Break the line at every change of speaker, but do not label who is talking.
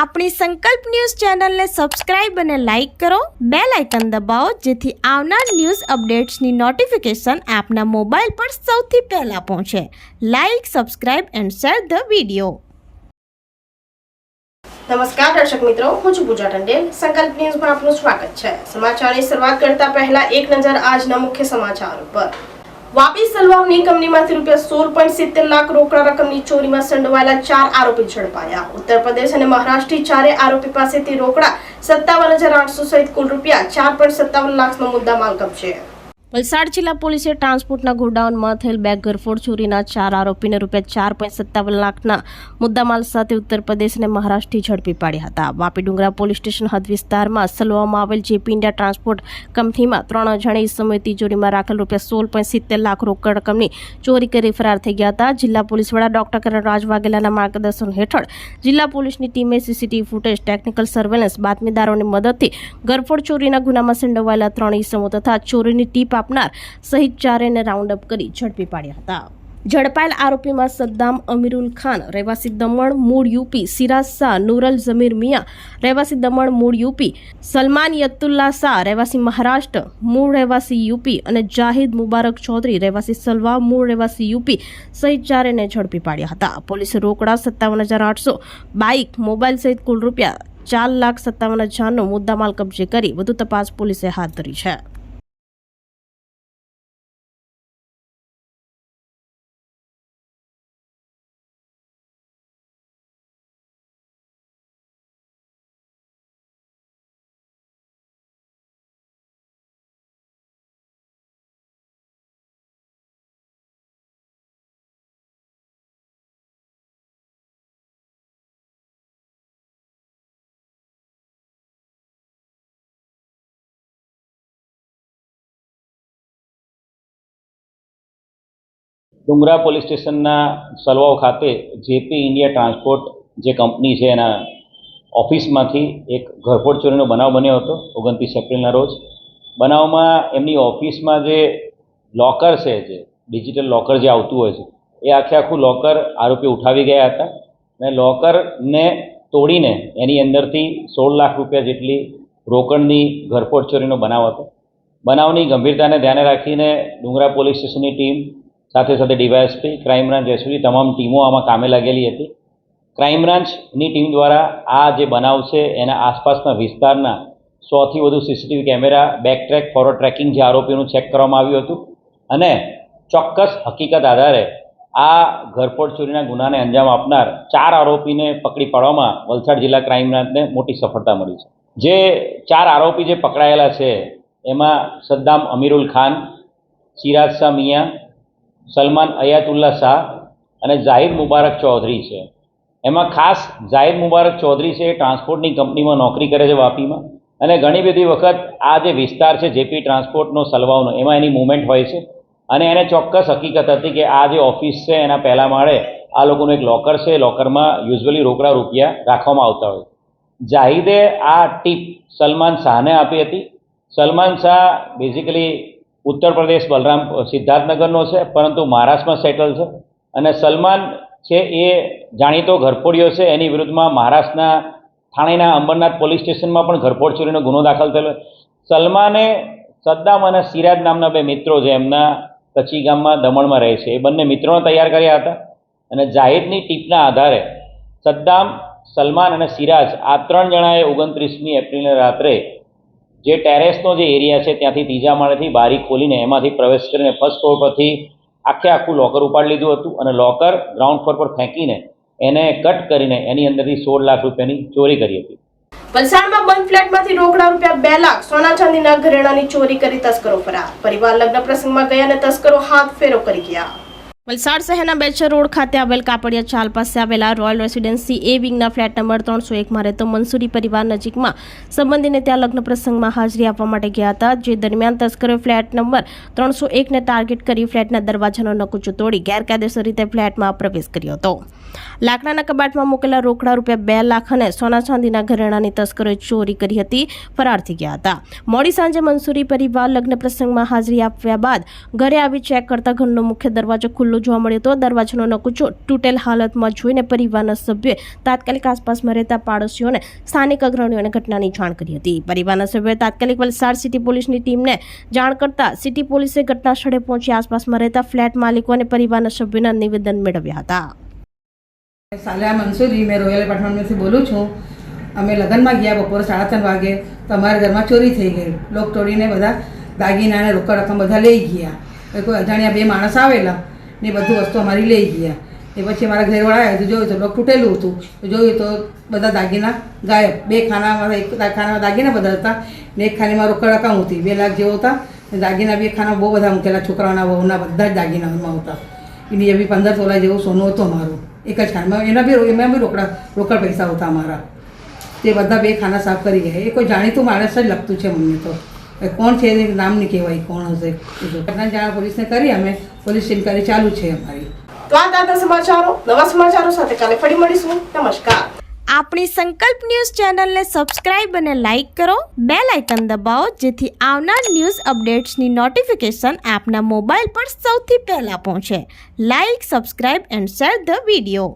આપણી સંકલ્પ ન્યૂઝ ચેનલને સબસ્ક્રાઇબ અને લાઇક કરો, બેલ આઇકન દબાવો જેથી આવનાર ન્યૂઝ અપડેટ્સની નોટિફિકેશન આપના મોબાઈલ પર સૌથી પહેલા પહોંચે. Like, subscribe and share the video.
નમસ્કાર દર્શક મિત્રો, હું છું પૂજા ટંડેલ. સંકલ્પ ન્યૂઝમાં આપનું સ્વાગત છે. સમાચારની શરૂઆત કરતા પહેલા એક નજર આજના મુખ્ય સમાચારો પર. વાપી સલવાવની કંપનીમાંથી ₹16.70 લાખ રોકડા રકમની ચોરીમાં સંડોવાયેલા 4 આરોપી ઝડપાયા. ઉત્તર પ્રદેશ અને મહારાષ્ટ્રની 4 આરોપી પાસેથી રોકડા 57,800 સહિત કુલ ₹4.57 લાખનો મુદ્દામાલ કબજે. વલસાડ જિલ્લા પોલીસે ટ્રાન્સપોર્ટના ગોડાઉનમાં થયેલ બેગ ઘરફોડ ચોરીના 4 આરોપીને ₹4.57 લાખના મુદ્દામાલ સાથે ઉત્તર પ્રદેશ અને મહારાષ્ટ્રથી ઝડપી પાડ્યા હતા. વાપી ડુંગરા પોલીસ સ્ટેશન હદ વિસ્તારમાં સલવામાં આવેલ જેપી ઇન્ડિયા ટ્રાન્સપોર્ટ કંપનીમાં 3 અજાણી ઇસમોએ તિજોરીમાં રાખેલ ₹16.70 લાખ રોકડ રકમની ચોરી કરી ફરાર થઈ ગયા હતા. જિલ્લા પોલીસ વડા ડોક્ટર કરણરાજ વાઘેલાના માર્ગદર્શન હેઠળ જિલ્લા પોલીસની ટીમે સીસીટીવી ફૂટેજ, ટેકનિકલ સર્વેલન્સ, બાતમીદારોની મદદથી ઘરફોડ ચોરીના ગુનામાં સંડોવાયેલા 3 ઇસમો તથા ચોરીની ટીપ આપનાર સહિત 4ને રાઉન્ડ અપ કરી ઝડપી પાડ્યા હતા. ઝડપાયેલ આરોપીમાં સદ્દામ અમીરુલ ખાન રહેવાસી દમણ મૂળ યુપી, સિરાજ શાહ નૂરલ જમીર મિયા રહેવાસી દમણ મૂળ યુપી, સલમાન યતુલ્લા શાહ રહેવાસી મહારાષ્ટ્ર મૂળ રહેવાસી યુપી અને જાહિદ મુબારક ચૌધરી રહેવાસી સલવા મૂળ રહેવાસી યુપી સહિત 4ને ઝડપી પાડ્યા હતા. પોલીસે રોકડા 57,800, બાઇક, મોબાઈલ સહિત કુલ ₹4,57,000નો મુદ્દામાલ કબજે કરી વધુ તપાસ પોલીસે હાથ ધરી છે.
ડુંગરા પોલીસ સ્ટેશનના સલવાવ ખાતે જેપી ઇન્ડિયા ટ્રાન્સપોર્ટ જે કંપની છે એના ઓફિસમાંથી એક ઘરફોડ ચોરીનો બનાવ બન્યો હતો 29 એપ્રિલના રોજ. બનાવમાં એમની ઓફિસમાં જે લોકર છે, જે ડિજિટલ લોકર જે આવતું હોય છે, એ આખું લોકર આરોપી ઉઠાવી ગયા હતા અને લોકરને તોડીને એની અંદરથી 16 લાખ રૂપિયા જેટલી રોકડની ઘરફોડ ચોરીનો બનાવ હતો. બનાવની ગંભીરતાને ધ્યાને રાખીને ડુંગરા પોલીસ સ્ટેશનની ટીમ સાથે સાથે ડીવાયએસપી, ક્રાઇમ બ્રાન્ચ, એસઓજી તમામ ટીમો આમાં કામે લાગેલી હતી. ક્રાઇમ બ્રાન્ચની ટીમ દ્વારા આ જે બનાવ છે એના આસપાસના વિસ્તારના 100થી વધુ CCTV camera, back track, forward tracking જે આરોપીઓનું ચેક કરવામાં આવ્યું હતું અને ચોક્કસ હકીકત આધારે આ ઘરફોડ ચોરીના ગુનાને અંજામ આપનાર 4 આરોપીને પકડી પાડવામાં વલસાડ જિલ્લા ક્રાઇમ બ્રાન્ચને મોટી સફળતા મળી છે. જે 4 આરોપી જે પકડાયેલા છે એમાં સદ્દામ અમીરુલ ખાન, સિરાજ શાહ મિયા, સલમાન અયાતુલ્લા શાહ અને જાહિદ મુબારક ચૌધરી છે. એમાં ખાસ જાહિદ મુબારક ચૌધરી છે એ ટ્રાન્સપોર્ટની કંપનીમાં નોકરી કરે છે વાપીમાં અને ઘણી બધી વખત આ જે વિસ્તાર છે જેપી ટ્રાન્સપોર્ટનો સલવાવનો એમાં એની મૂવમેન્ટ હોય છે અને એને ચોક્કસ હકીકત હતી કે આ જે ઓફિસ છે એના પહેલા માળે આ લોકોનું એક લોકર છે, લોકરમાં યુઝ્યુઅલી રોકડા રૂપિયા રાખવામાં આવતા હોય. જાહિદે આ ટીપ સલમાન શાહને આપી હતી. સલમાન શાહ બેઝિકલી ઉત્તર પ્રદેશ બલરામ સિદ્ધાર્થનગરનો છે પરંતુ મહારાષ્ટ્રમાં સેટલ છે અને સલમાન છે એ જાણીતો ઘરફોડીઓ છે. એની વિરુદ્ધમાં મહારાષ્ટ્રના થાણેના અંબરનાથ પોલીસ સ્ટેશનમાં પણ ઘરફોડ ચોરીનો ગુનો દાખલ થયેલો. સલમાને સદ્દામ અને સિરાજ નામના 2 મિત્રો જે એમના કચ્છી ગામમાં દમણમાં રહે છે એ બંને મિત્રોને તૈયાર કર્યા હતા અને જાહિદની ટીપના આધારે સદ્દામ, સલમાન અને સિરાજ આ 3 જણાએ 29મી એપ્રિલને રાત્રે જે ટેરેસનો જે એરિયા છે ત્યાંથી 3જા માળેથી બારી ખોલીને એમાંથી પ્રવેશ કરીને ફર્સ્ટ ફ્લોર પરથી આખું લોકર ઉપાડી લીધું હતું અને લોકર ગ્રાઉન્ડ ફ્લોર પર ફેંકીને એને કટ કરીને એની અંદરથી 16 લાખ રૂપિયાની ચોરી કરી હતી.
વલસાડમાં બંધ ફ્લેટમાંથી રોકડા ₹2 લાખ, સોના ચાંદીના ઘરેણાંની ચોરી કરી તસ્કરો ફરાર. પરિવાર લગ્ન પ્રસંગમાં ગયા અને તસ્કરો હાથ ફેરો કરી ગયા. વલસાડ શહેરના બેચર રોડ ખાતે આવેલ કાપડિયા ચાલ પાસે આવેલા રોયલ રેસિડેન્સી એ વિંગના ફ્લેટ નંબર 301માં રહેતો મંસૂરી પરિવાર નજીકમાં સંબંધીને ત્યાં લગ્ન પ્રસંગમાં હાજરી આપવા માટે ગયા હતા. જે દરમિયાન તસ્કરોએ ફ્લેટ નંબર 301ને ટાર્ગેટ કરી ફ્લેટના દરવાજાનો નકુચો તોડી ગેરકાયદેસર રીતે ફ્લેટમાં પ્રવેશ કર્યો હતો. લાકડાના કબાટમાં મૂકેલા રોકડા ₹2 લાખ અને સોના ચાંદીના ઘરેણાંની તસ્કરોએ ચોરી કરી હતી, ફરાર થઈ ગયા હતા. મોડી સાંજે મંસૂરી પરિવાર લગ્ન પ્રસંગમાં હાજરી આપ્યા બાદ ઘરે આવી ચેક કરતા ઘરનો મુખ્ય દરવાજો ખુલ્લો મામલો જોવા મળ્યો હતો। દરવાજાનો નકુચો તૂટેલ હાલતમાં જોઈને પરિવારના સભ્યોએ તાત્કાલિક આસપાસમાં રહેતા પાડોશીઓને સ્થાનિક અગ્રણીઓને ઘટનાની જાણ કરી હતી। પરિવારના સભ્યોએ તાત્કાલિક વલસાડ સિટી પોલીસની ટીમને જાણ કરતા સિટી પોલીસે ઘટના સ્થળે પહોંચી આસપાસમાં રહેતા ફ્લેટ માલિકો અને પરિવારના સભ્યોના નિવેદન મેળવ્યા હતા।
સાલિયા મંસૂરી, मैं रॉयल अपार्टमेंट में बोलूँ छूँ। અમે લગ્નમાં ગયા બપોરે 3:30 વાગે તો અમારા ઘરમાં ચોરી થઈ ગઈ। લોક તોડીને બધા દાગીના અને રોકડ રકમ બધા લઈ ગયા। કોઈ અજાણ્યા 2 માણસ આવેલા ને બધું વસ્તુ અમારી લઈ ગયા। એ પછી અમારા ઘરવાળા આવ્યા તો જોયું તો લોક તૂટેલું હતું તો જોયું તો બધા દાગીના ગાયબ। 2 ખાનામાં, એક ખાનામાં દાગીના બધા હતા ને એક ખાનામાં રોકડ રકમ હતી 2 લાખ જેવો હતા ને દાગીના 2 ખાના બહુ બધા મૂકેલા, છોકરાઓના વહુના બધા જ દાગીનામાં હતા। એની જે બી 15 તોલા જેવું સોનું હતું અમારું એક જ ખાનામાં। એમાં બી રોકડ પૈસા હતા અમારા। તે બધા 2 ખાના સાફ કરી ગયા। એ કોઈ જાણીતું માણસ જ લગતું છે મને તો। કોણ છે એ નામ નહીં કહેવાય, કોણ હશે। ઘટના જાણ પોલીસને કરી, અમે પોલીસ ઇન્ક્વાયરી ચાલુ છે અમારી।
તો આ હતા સમાચારો। નવા સમાચારો સાથે કાલે ફરી મળીશું। નમસ્કાર।
આપણી સંકલ્પ ન્યૂઝ ચેનલને સબસ્ક્રાઇબ અને લાઇક કરો, બેલ આઇકન દબાવો જેથી આવનાર ન્યૂઝ અપડેટ્સની નોટિફિકેશન આપના મોબાઈલ પર સૌથી પહેલા પહોંચે। Like, subscribe and share the video.